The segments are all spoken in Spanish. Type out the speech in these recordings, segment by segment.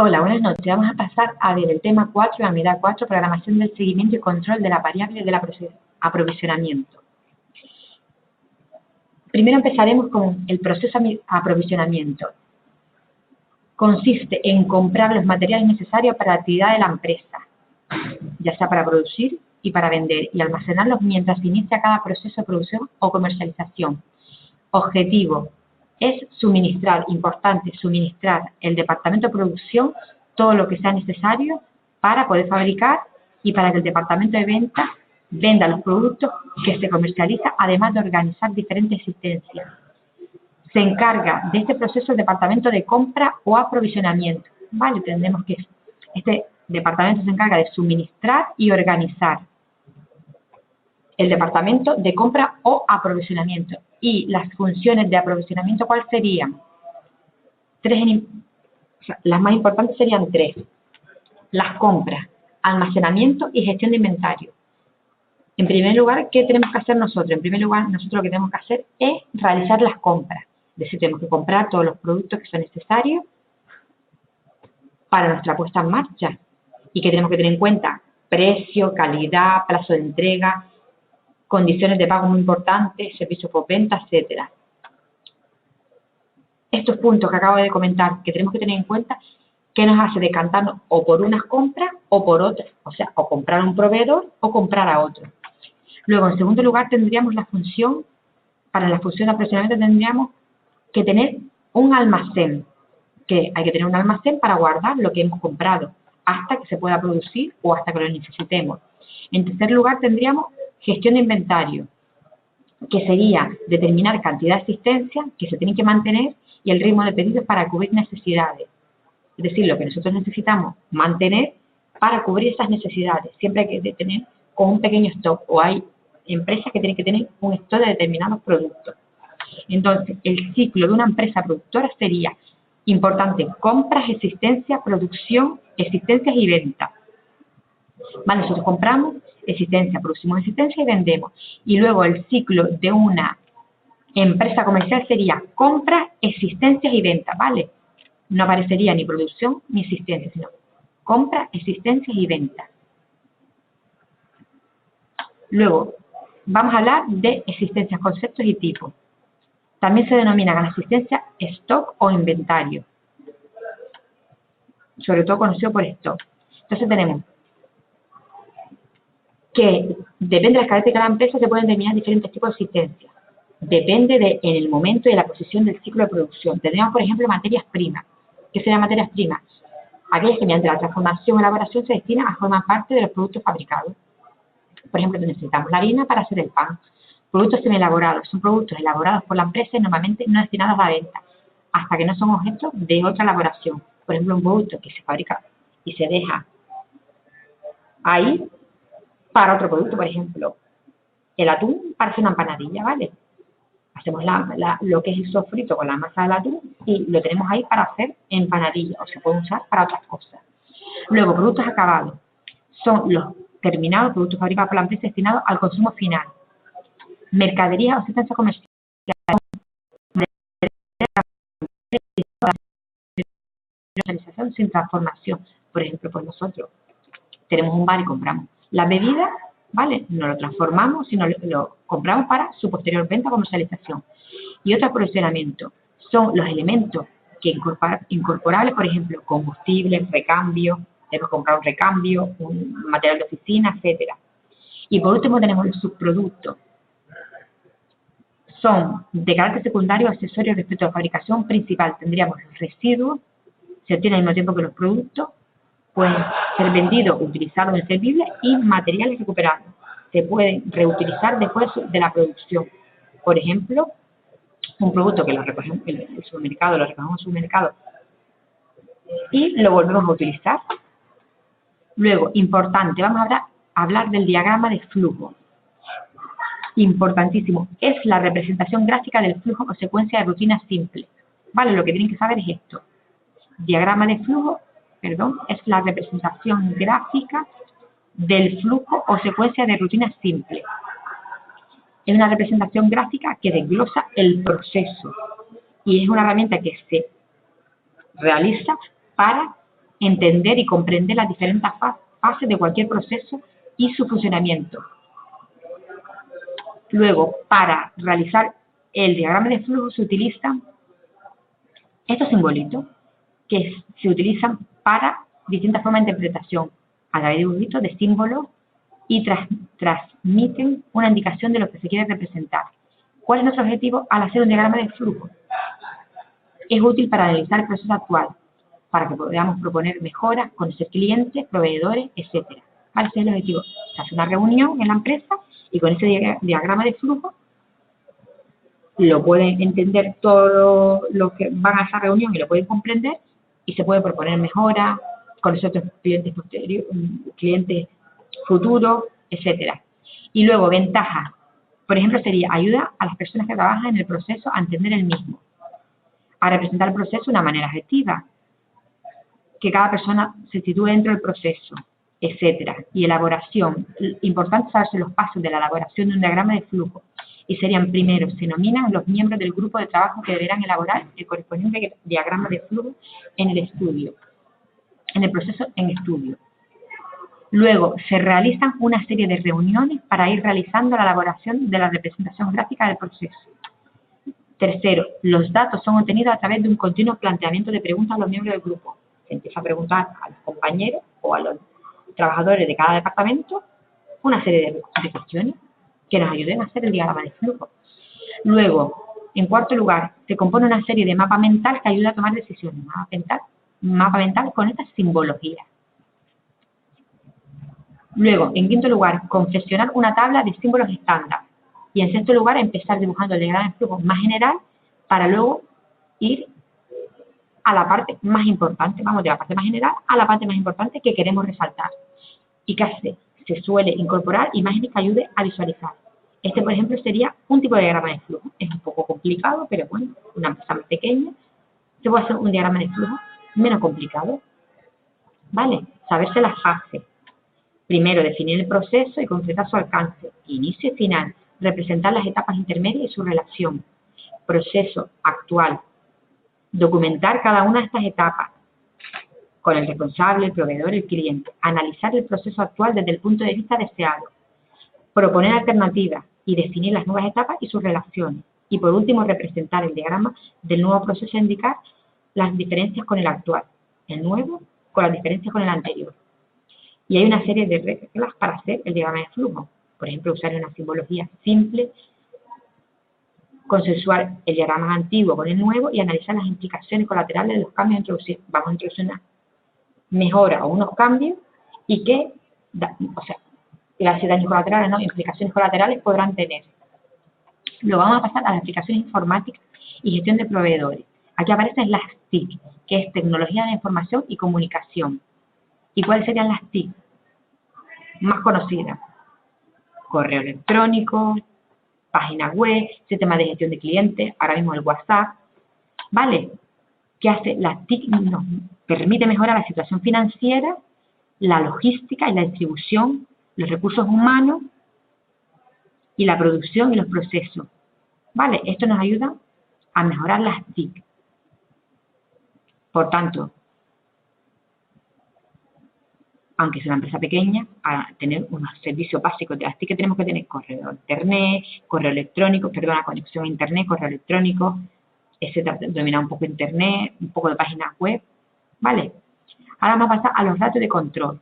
Hola, buenas noches. Vamos a pasar a ver el tema 4, la unidad 4, programación del seguimiento y control de la variable del aprovisionamiento. Primero empezaremos con el proceso de aprovisionamiento. Consiste en comprar los materiales necesarios para la actividad de la empresa, ya sea para producir y para vender, y almacenarlos mientras se inicia cada proceso de producción o comercialización. Objetivo es suministrar, importante, suministrar el departamento de producción todo lo que sea necesario para poder fabricar y para que el departamento de venta venda los productos que se comercializa, además de organizar diferentes existencias. Se encarga de este proceso el departamento de compra o aprovisionamiento, ¿vale? Entendemos que este departamento se encarga de suministrar y organizar. El departamento de compra o aprovisionamiento. Y las funciones de aprovisionamiento, ¿cuáles serían? Las más importantes serían tres. Las compras, almacenamiento y gestión de inventario. En primer lugar, ¿qué tenemos que hacer nosotros? En primer lugar, nosotros lo que tenemos que hacer es realizar las compras. Es decir, tenemos que comprar todos los productos que son necesarios para nuestra puesta en marcha. Y que tenemos que tener en cuenta precio, calidad, plazo de entrega, condiciones de pago muy importantes, servicios por venta, etcétera. Estos puntos que acabo de comentar, que tenemos que tener en cuenta, ¿qué nos hace decantarnos o por unas compras o por otras? O sea, o comprar a un proveedor o comprar a otro. Luego, en segundo lugar, tendríamos la función, para la función de aprovisionamiento tendríamos que tener un almacén, que hay que tener un almacén para guardar lo que hemos comprado, hasta que se pueda producir o hasta que lo necesitemos. En tercer lugar, tendríamos gestión de inventario, que sería determinar cantidad de existencia que se tienen que mantener y el ritmo de pedidos para cubrir necesidades. Es decir, lo que nosotros necesitamos mantener para cubrir esas necesidades. Siempre hay que tener con un pequeño stock, o hay empresas que tienen que tener un stock de determinados productos. Entonces, el ciclo de una empresa productora sería importante: compras, existencia, producción, existencias y venta. Vale, nosotros compramos existencia, producimos existencia y vendemos. Y luego el ciclo de una empresa comercial sería compras, existencias y venta, ¿vale? No aparecería ni producción ni existencia, sino compras, existencias y venta. Luego, vamos a hablar de existencias, conceptos y tipos. También se denominan a la existencia stock o inventario, sobre todo conocido por stock. Entonces tenemos que depende de las características de la empresa, se pueden determinar diferentes tipos de existencia. Depende en el momento y de la posición del ciclo de producción. Tendríamos, por ejemplo, materias primas. ¿Qué serían materias primas? Aquellas que mediante la transformación o elaboración se destinan a formar parte de los productos fabricados. Por ejemplo, necesitamos la harina para hacer el pan. Productos semi-elaborados son productos elaborados por la empresa y normalmente no destinados a la venta, hasta que no son objeto de otra elaboración. Por ejemplo, un producto que se fabrica y se deja ahí para otro producto, por ejemplo, el atún para hacer una empanadilla, ¿vale? Hacemos lo que es el sofrito con la masa del atún y lo tenemos ahí para hacer empanadilla, o se puede usar para otras cosas. Luego, productos acabados. Son los terminados, productos fabricados por la empresa destinados al consumo final. Mercadería o asistencia comercial. Sin transformación. Por ejemplo, pues nosotros tenemos un bar y compramos la bebida, ¿vale? No lo transformamos, sino lo compramos para su posterior venta o comercialización. Y otro aprovisionamiento son los elementos que incorporables, por ejemplo, combustible, recambio, debemos comprar un recambio, un material de oficina, etcétera. Y por último tenemos los subproductos. Son de carácter secundario o accesorio respecto a la fabricación principal. Tendríamos los residuos, se obtienen al mismo tiempo que los productos, pueden ser vendidos, utilizados en servibles y materiales recuperados. Se pueden reutilizar después de la producción. Por ejemplo, un producto que lo recogemos en el supermercado, lo recogemos en el supermercado y lo volvemos a utilizar. Luego, importante, vamos a hablar del diagrama de flujo. Importantísimo, es la representación gráfica del flujo o secuencia de rutinas simples. Vale, lo que tienen que saber es esto. Diagrama de flujo, perdón, es la representación gráfica del flujo o secuencia de rutinas simples. Es una representación gráfica que desglosa el proceso y es una herramienta que se realiza para entender y comprender las diferentes fases de cualquier proceso y su funcionamiento. Luego, para realizar el diagrama de flujo se utilizan estos simbolitos que se utilizan para distintas formas de interpretación a través de dibujitos, de símbolos y transmiten una indicación de lo que se quiere representar. ¿Cuál es nuestro objetivo al hacer un diagrama de flujo? Es útil para analizar el proceso actual, para que podamos proponer mejoras, conocer clientes, proveedores, etc. ¿Vale? Ese es el objetivo. Se hace una reunión en la empresa y con ese diagrama de flujo lo pueden entender todos los que van a esa reunión y lo pueden comprender y se puede proponer mejoras, conocer otros clientes futuros, etcétera. Y luego, ventajas. Por ejemplo, sería ayuda a las personas que trabajan en el proceso a entender el mismo, a representar el proceso de una manera objetiva, que cada persona se sitúe dentro del proceso, etcétera. Y elaboración. Importante saberse los pasos de la elaboración de un diagrama de flujo. Y serían, primero, se nominan los miembros del grupo de trabajo que deberán elaborar el correspondiente diagrama de flujo en el estudio, en el proceso en estudio. Luego, se realizan una serie de reuniones para ir realizando la elaboración de la representación gráfica del proceso. Tercero, los datos son obtenidos a través de un continuo planteamiento de preguntas a los miembros del grupo. Se empieza a preguntar a los compañeros o a los trabajadores de cada departamento una serie de cuestiones que nos ayuden a hacer el diagrama de flujo. Luego, en cuarto lugar, se compone una serie de mapa mental que ayuda a tomar decisiones. Mapa mental con estas simbologías. Luego, en quinto lugar, confeccionar una tabla de símbolos estándar. Y en sexto lugar, empezar dibujando el diagrama de flujo más general para luego ir a la parte más importante. Vamos de la parte más general a la parte más importante que queremos resaltar. ¿Y qué hace? Se suele incorporar imágenes que ayuden a visualizar. Este, por ejemplo, sería un tipo de diagrama de flujo. Es un poco complicado, pero bueno, una empresa más pequeña se puede hacer un diagrama de flujo menos complicado. ¿Vale? Saberse las fases. Primero, definir el proceso y concretar su alcance. Inicio y final. Representar las etapas intermedias y su relación. Proceso actual. Documentar cada una de estas etapas con el responsable, el proveedor, el cliente. Analizar el proceso actual desde el punto de vista deseado. Proponer alternativas y definir las nuevas etapas y sus relaciones. Y por último, representar el diagrama del nuevo proceso e indicar las diferencias con el actual. El nuevo con las diferencias con el anterior. Y hay una serie de reglas para hacer el diagrama de flujo. Por ejemplo, usar una simbología simple, consensuar el diagrama antiguo con el nuevo y analizar las implicaciones colaterales de los cambios introducidos. Vamos a introducir una mejora o unos cambios y qué, o sea, las daños colaterales, ¿no? Implicaciones colaterales podrán tener. Luego vamos a pasar a las aplicaciones informáticas y gestión de proveedores. Aquí aparecen las TIC, que es Tecnología de Información y Comunicación. ¿Y cuáles serían las TIC más conocidas? Correo electrónico, página web, sistema de gestión de clientes, ahora mismo el WhatsApp. ¿Vale? ¿Qué hace? Las TIC nos permite mejorar la situación financiera, la logística y la distribución, los recursos humanos y la producción y los procesos. ¿Vale? Esto nos ayuda a mejorar las TIC. Por tanto, aunque sea una empresa pequeña, a tener unos servicios básicos de las TIC que tenemos que tener: correo internet, correo electrónico, perdona, conexión a internet, correo electrónico, etcétera, dominar un poco internet, un poco de páginas web, ¿vale? Ahora vamos a pasar a los ratios de control.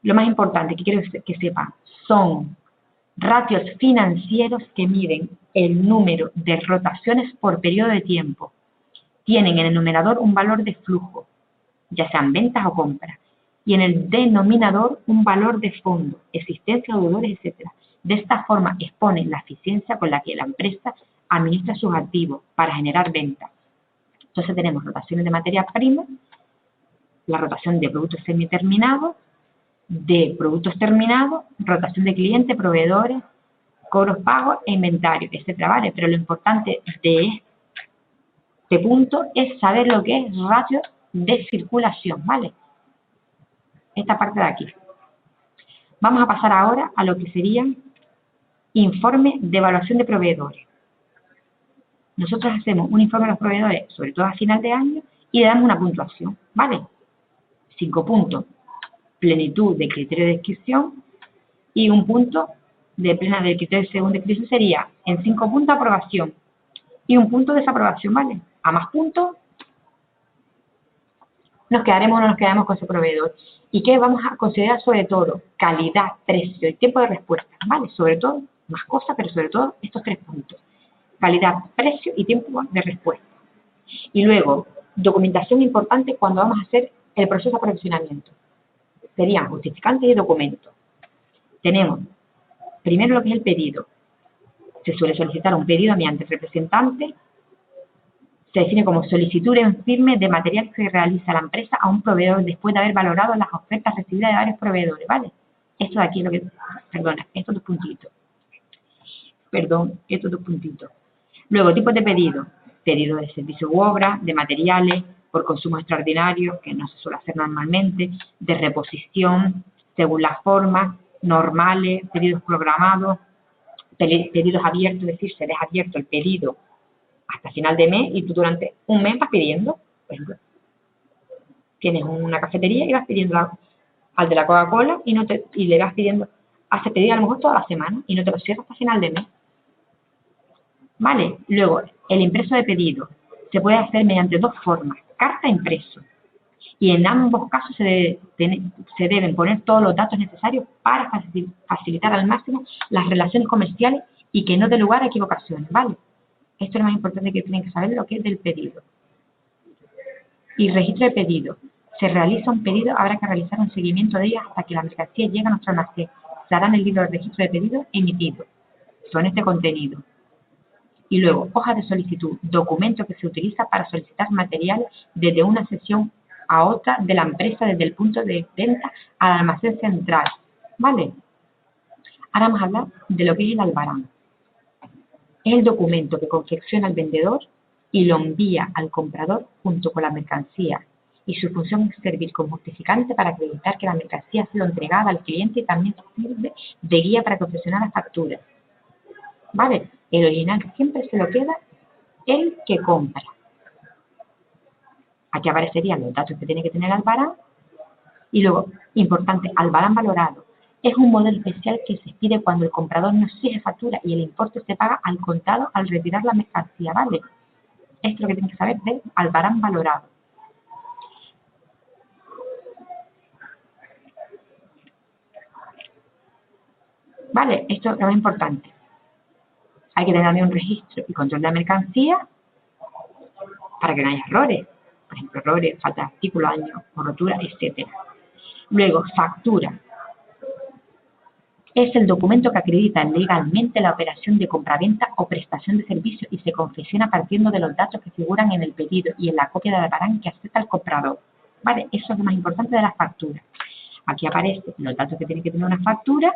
Lo más importante que quiero que sepan son ratios financieros que miden el número de rotaciones por periodo de tiempo. Tienen en el numerador un valor de flujo, ya sean ventas o compras, y en el denominador un valor de fondo, existencia, deudores, etc. De esta forma exponen la eficiencia con la que la empresa administra sus activos para generar ventas. Entonces tenemos rotaciones de materia prima, la rotación de productos semiterminados, de productos terminados, rotación de clientes, proveedores, cobros pagos e inventario, etcétera, ¿vale? Pero lo importante de este punto es saber lo que es ratio de circulación, ¿vale? Esta parte de aquí. Vamos a pasar ahora a lo que serían informes de evaluación de proveedores. Nosotros hacemos un informe a los proveedores, sobre todo a final de año, y le damos una puntuación, ¿vale? 5 puntos, plenitud de criterio de descripción, y un punto de plena del criterio según descripción sería, en 5 puntos, aprobación, y un punto de desaprobación, ¿vale? A más puntos, nos quedaremos o no nos quedamos con ese proveedor. ¿Y qué vamos a considerar sobre todo? Calidad, precio y tiempo de respuesta, ¿vale? Sobre todo, más cosas, pero sobre todo estos 3 puntos. Calidad, precio y tiempo de respuesta. Y luego, documentación importante cuando vamos a hacer el proceso de aprovisionamiento. Serían justificantes y documentos. Tenemos primero lo que es el pedido. Se suele solicitar un pedido mediante representante. Se define como solicitud en firme de material que realiza la empresa a un proveedor después de haber valorado las ofertas recibidas de varios proveedores, ¿vale? Esto de aquí es lo que... Perdona, estos 2 puntitos. Perdón, estos 2 puntitos. Luego, tipos de pedido. Pedido de servicio u obra, de materiales, por consumo extraordinario, que no se suele hacer normalmente, de reposición, según las formas, normales, pedidos programados, pedidos abiertos, es decir, se deja abierto el pedido hasta final de mes y tú durante un mes vas pidiendo, por ejemplo, tienes una cafetería y vas pidiendo al de la Coca-Cola y le vas pidiendo, hace pedido a lo mejor toda la semana y no te lo cierras hasta final de mes. ¿Vale? Luego, el impreso de pedido se puede hacer mediante 2 formas, carta e impreso. Y en ambos casos se deben poner todos los datos necesarios para facilitar al máximo las relaciones comerciales y que no dé lugar a equivocaciones, ¿vale? Esto es lo más importante que tienen que saber, lo que es del pedido. Y registro de pedido. Se realiza un pedido, habrá que realizar un seguimiento de ella hasta que la mercancía llegue a nuestro almacén. Se hará en el libro de registro de pedido emitido. Son este contenido. Y luego, hoja de solicitud, documento que se utiliza para solicitar materiales desde una sección a otra de la empresa, desde el punto de venta al almacén central, ¿vale? Ahora vamos a hablar de lo que es el albarán. Es el documento que confecciona el vendedor y lo envía al comprador junto con la mercancía. Y su función es servir como justificante para acreditar que la mercancía ha sido entregada al cliente y también sirve de guía para confeccionar la factura. ¿Vale? El original siempre se lo queda el que compra. Aquí aparecerían los datos que tiene que tener el albarán. Y luego, importante, albarán valorado. Es un modelo especial que se expide cuando el comprador no exige factura y el importe se paga al contado al retirar la mercancía, ¿vale? Esto es lo que tienen que saber del albarán valorado. ¿Vale? Esto es lo más importante. Hay que tener también un registro y control de la mercancía para que no haya errores. Por ejemplo, errores, falta de artículo, daño o rotura, etc. Luego, factura. Es el documento que acredita legalmente la operación de compraventa o prestación de servicio y se confecciona partiendo de los datos que figuran en el pedido y en la copia del albarán que acepta el comprador. ¿Vale? Eso es lo más importante de la factura. Aquí aparecen los datos que tiene que tener una factura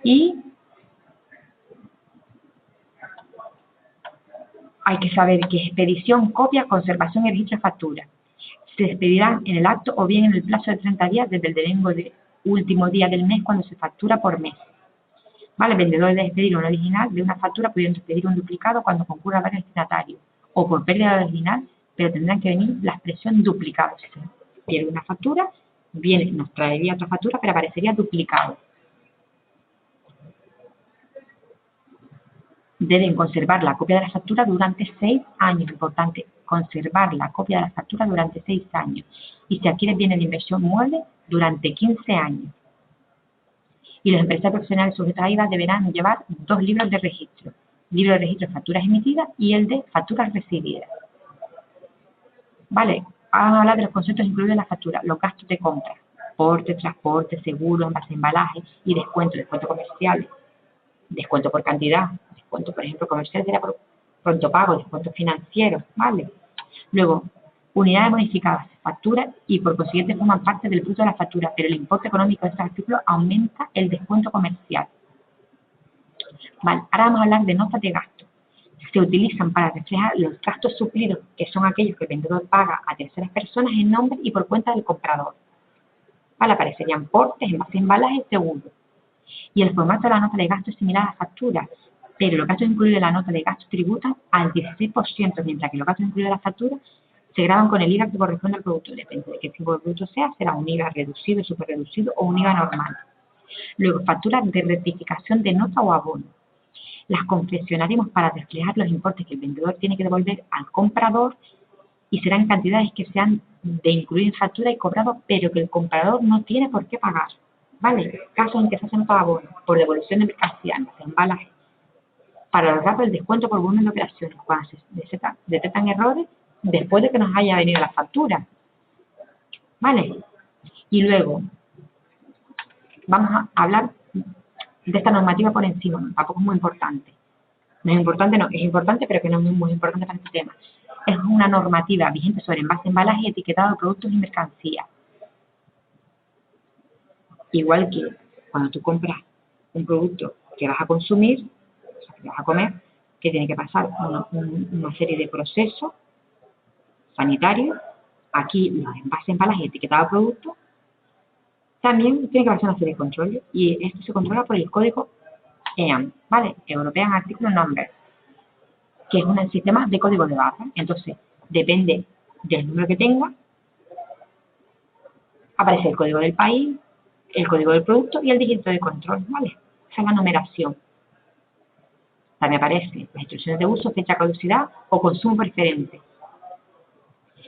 y hay que saber qué es expedición, copia, conservación y registro de factura. Se expedirán en el acto o bien en el plazo de 30 días desde el devengo de último día del mes cuando se factura por mes. ¿Vale? El vendedor debe expedir un original de una factura pudiendo expedir un duplicado cuando concurra varios destinatarios o por pérdida de original, pero tendrán que venir la expresión duplicado. Si se pierde una factura, nos traería otra factura, pero aparecería duplicado. Deben conservar la copia de la factura durante 6 años. Importante, conservar la copia de la factura durante 6 años. Y si adquiere bienes de inversión mueble, durante 15 años. Y los empresarios profesionales sujetos a IVA deberán llevar 2 libros de registro. Libro de registro de facturas emitidas y el de facturas recibidas. Vale, vamos a hablar de los conceptos incluidos en la factura. Los gastos de compra, porte, transporte, seguro, envase, embalaje y descuento comerciales. Descuento por cantidad, descuento, por ejemplo, comercial será por pronto pago, descuento financiero, ¿vale? Luego, unidades modificadas, factura y por consiguiente forman parte del fruto de la factura, pero el importe económico de estos artículos aumenta el descuento comercial. Vale, ahora vamos a hablar de notas de gasto. Se utilizan para reflejar los gastos suplidos, que son aquellos que el vendedor paga a terceras personas en nombre y por cuenta del comprador. Vale, aparecerían portes, envases, embalajes, seguros. Y el formato de la nota de gasto es similar a la factura, pero los gastos incluidos en la nota de gasto tributan al 16%, mientras que los gastos incluidos en la factura se graban con el IVA que corresponde al producto. Depende de qué tipo de producto sea, será un IVA reducido, súper reducido o un IVA normal. Luego, facturas de rectificación de nota o abono. Las confeccionaremos para reflejar los importes que el vendedor tiene que devolver al comprador y serán cantidades que sean de incluir en factura y cobrado, pero que el comprador no tiene por qué pagar. ¿Vale? Casos en que se hace nota de abono por devolución de mercancía, de embalaje, para ahorrar el descuento por volumen de operaciones, cuando se detectan errores después de que nos haya venido la factura. ¿Vale? Y luego, vamos a hablar de esta normativa por encima, tampoco es muy importante. No es importante, no, es importante, pero que no es muy importante para este tema. Es una normativa vigente sobre envase, embalaje, etiquetado de productos y mercancías. Igual que cuando tú compras un producto que vas a consumir, o sea, que vas a comer, que tiene que pasar una serie de procesos sanitarios. Aquí los envases, embalaje, etiquetado de productos, también tiene que pasar una serie de controles y esto se controla por el código EAN, ¿vale? European Article Number, que es un sistema de código de barra. Entonces, depende del número que tenga, aparece el código del país, el código del producto y el dígito de control, ¿vale? Esa es la numeración. También aparecen las instrucciones de uso, fecha de caducidad o consumo preferente.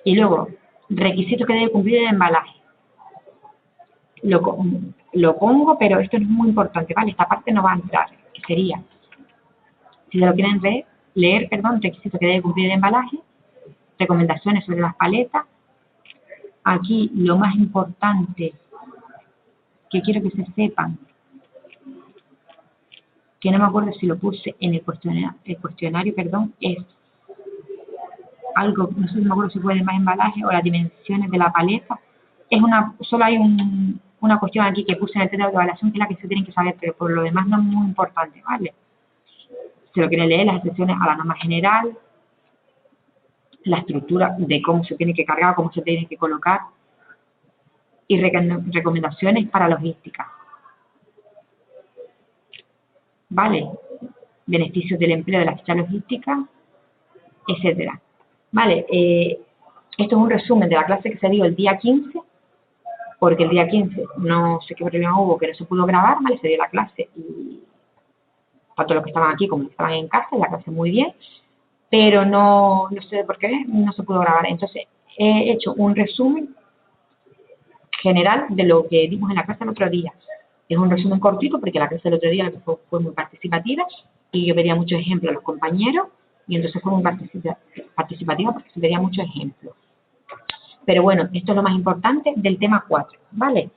Y luego, requisitos que debe cumplir el embalaje. Lo pongo, pero esto no es muy importante, ¿vale? Esta parte no va a entrar, que sería, si lo quieren leer, requisitos que debe cumplir el embalaje, recomendaciones sobre las paletas. Aquí lo más importante que quiero que se sepan, que no me acuerdo si lo puse en el cuestionario, es algo, no sé si me acuerdo si fue el más embalaje o las dimensiones de la paleta. Solo hay una cuestión aquí que puse en el test de autoevaluación que es la que se tienen que saber, pero por lo demás no es muy importante, ¿vale? Si lo quieren leer, las excepciones a la norma general, la estructura de cómo se tiene que cargar, cómo se tiene que colocar y recomendaciones para logística. ¿Vale? Beneficios del empleo de la ficha logística, etcétera. ¿Vale? Esto es un resumen de la clase que se dio el día 15, porque el día 15 no sé qué problema hubo, que no se pudo grabar, ¿vale? Se dio la clase y tanto los que estaban aquí como los que estaban en casa, la clase muy bien, pero no sé por qué no se pudo grabar. Entonces, he hecho un resumen general de lo que dimos en la clase el otro día. Es un resumen cortito porque la clase del otro día fue muy participativa y yo pedía muchos ejemplos a los compañeros y entonces fue muy participativa porque se pedía muchos ejemplos. Pero bueno, esto es lo más importante del tema 4, ¿vale?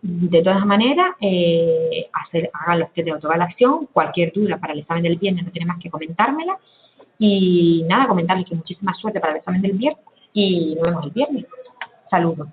De todas maneras, hagan los test de autoevaluación. Cualquier duda para el examen del viernes no tiene más que comentármela. Y nada, comentarles que muchísima suerte para el examen del viernes y nos vemos el viernes. Saludos.